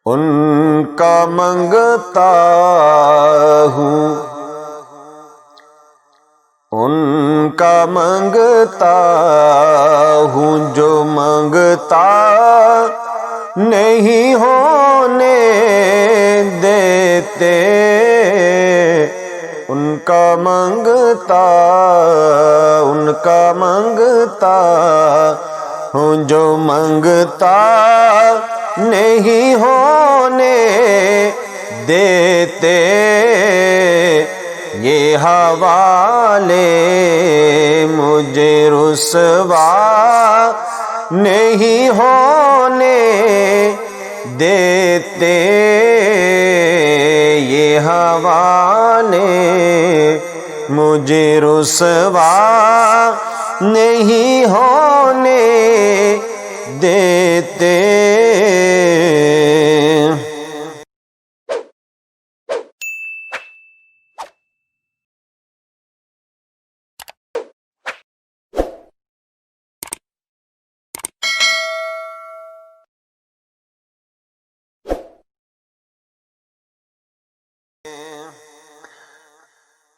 ان کا منگتا ہوں، ان کا منگتا ہوں، جو منگتا نہیں ہونے دیتے، ان کا منگتا ہوں، جو منگتا نہیں ہونے دیتے، یہ حوالے مجھے رسوا نہیں ہونے دیتے، یہ حوالے مجھے رسوا نہیں ہونے دیتے۔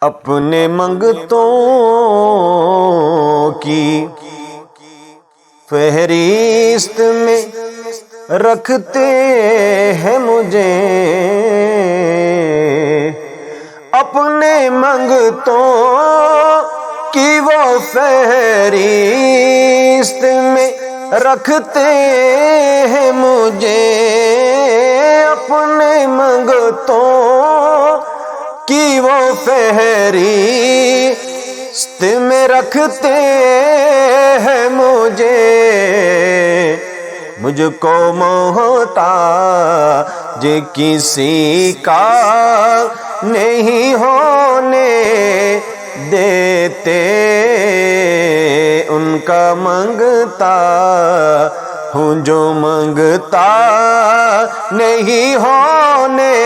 اپنے منگتوں کی فہرست میں رکھتے ہیں مجھے، اپنے منگتوں کی وہ فہرست میں رکھتے ہیں مجھے، اپنے منگتوں کی وہ فہرست میں رکھتے ہیں مجھے، مجھ کو محتاج کسی کا نہیں ہونے دیتے، ان کا منگتا ہوں، جو منگتا نہیں ہونے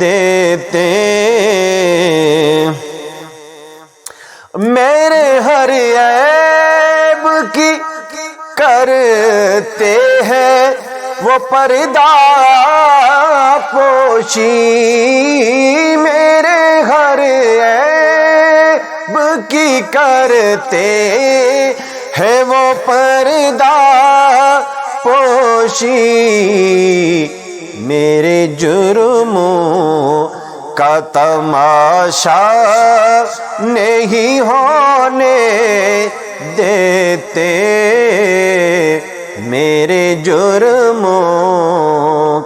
دیتے، میرے ہر عیب کی کرتے ہیں وہ پردہ پوشی، میرے ہر عیب کی کرتے ہیں وہ پردہ پوشی، میرے جرموں کا تماشا نہیں ہونے دیتے، میرے جرموں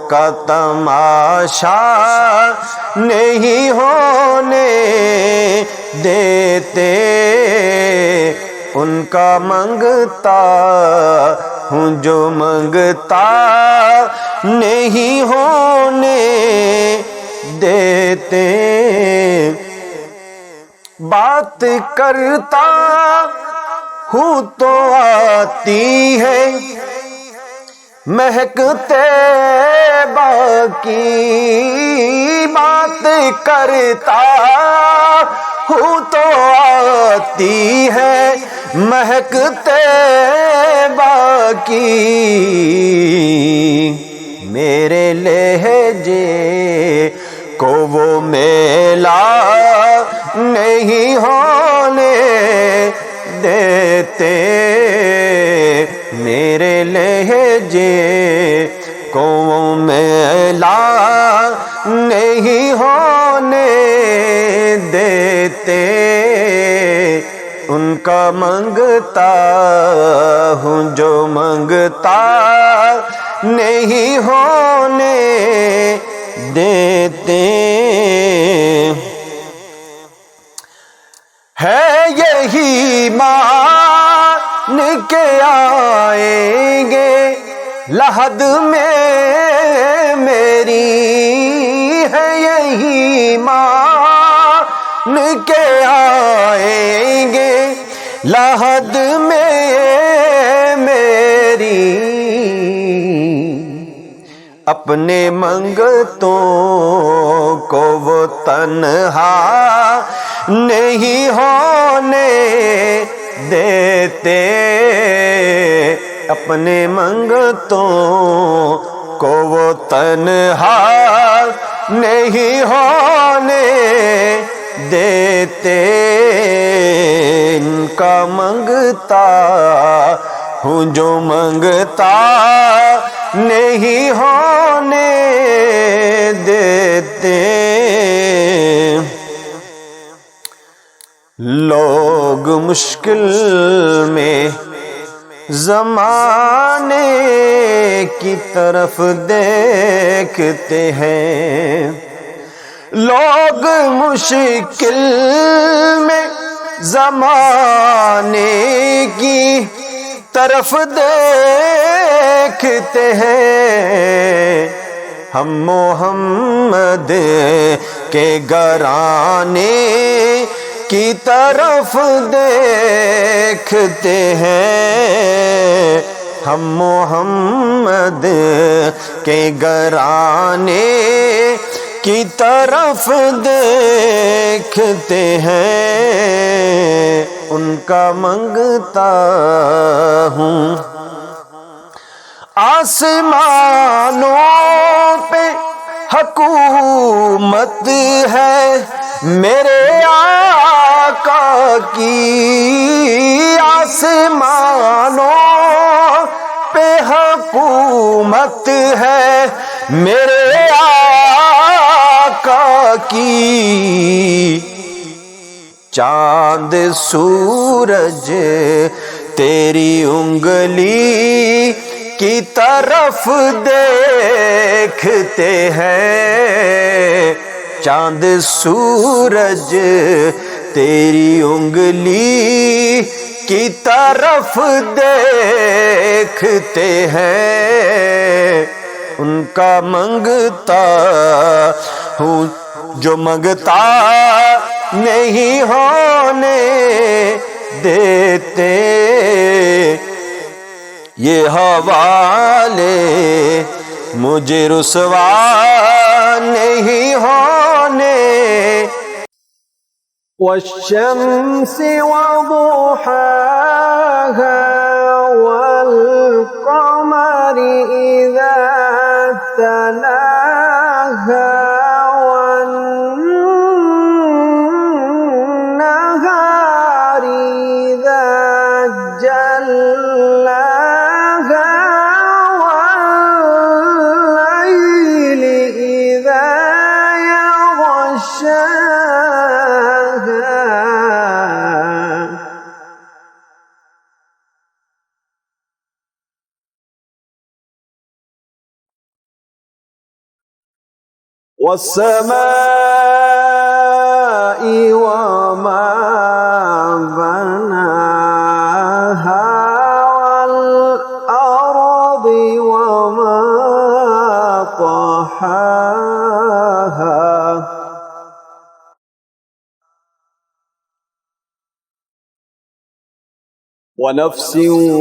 کا تماشا نہیں ہونے دیتے، ان کا منگتا ہوں، جو منگتا نہیں ہونے دیتے، بات کرتا ہوں تو آتی ہے مہک طیبہ کی، بات کرتا ہوں تو آتی ہے مہک طیبہ کی، میرے لہجے کو وہ میلا نہیں ہونے دیتے، میرے لہجے کو وہ میلا نہیں ہونے دیتے، ان کا منگتا ہوں، جو منگتا نہیں ہونے دیتے، ہے یہی مان کے آئیں گے لحد میں میری، ہے یہی مان کے آئیں گے لحد میں میری، اپنے منگتوں کو وہ تنہا نہیں ہونے دیتے، اپنے منگتوں کو وہ تنہا نہیں ہونے دیتے، ان کا منگتا ہوں جو منگتا نہیں ہونے دیتے۔ لوگ مشکل میں زمانے کی طرف دیکھتے ہیں، لوگ مشکل میں زمانے کی طرف دیکھتے ہیں، ہم محمد کے گھرانے کی طرف دیکھتے ہیں، ہم محمد کے گھرانے کی طرف دیکھتے ہیں، ان کا منگتا ہوں۔ آسمانوں پہ حکومت ہے میرے آقا کی، آسمانوں پہ حکومت ہے میرے آقا کی، چاند سورج تیری انگلی کی طرف دیکھتے ہیں، چاند سورج تیری انگلی کی طرف دیکھتے ہیں، ان کا منگتا ہوں جو منگتا نہیں ہونے دیتے، یہ حوالے مجھے رسوا نہیں ہونے۔ والشمس وضحاها والقمر إذا تلاها والنهار إذا جلاها والليل إذا يغشاها والسماء وما بناها والأرض وما طحاها ونفس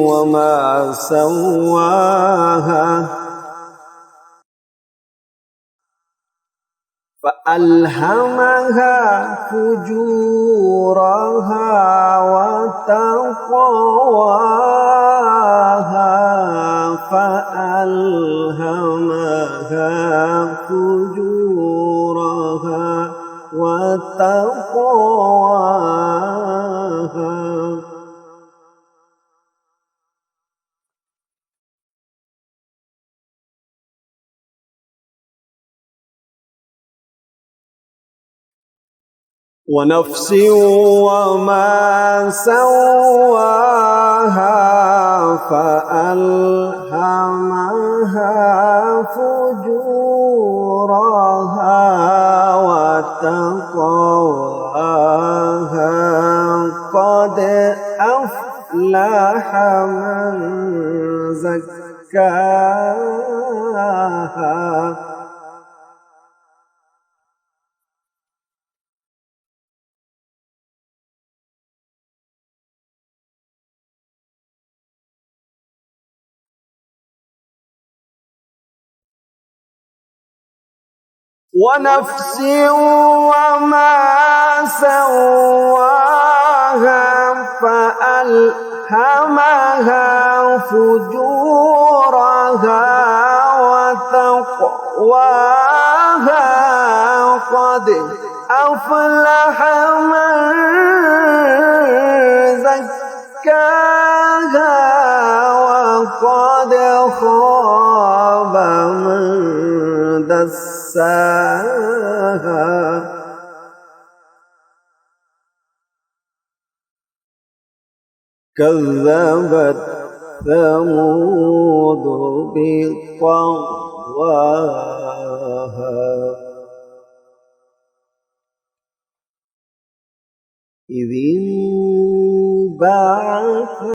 وما سواها فألهمها فجورها وتقواها فألهمها فجورها وتقواها ونفس وما سواها فألهمها فجورها وتقواها قد أفلح من زكاها ونفس وما سواها فألهمها فجورها وتقواها قد أفلح من زكاها وقد خاب من دساها كذبت ثمود بطغواها إذ انبعث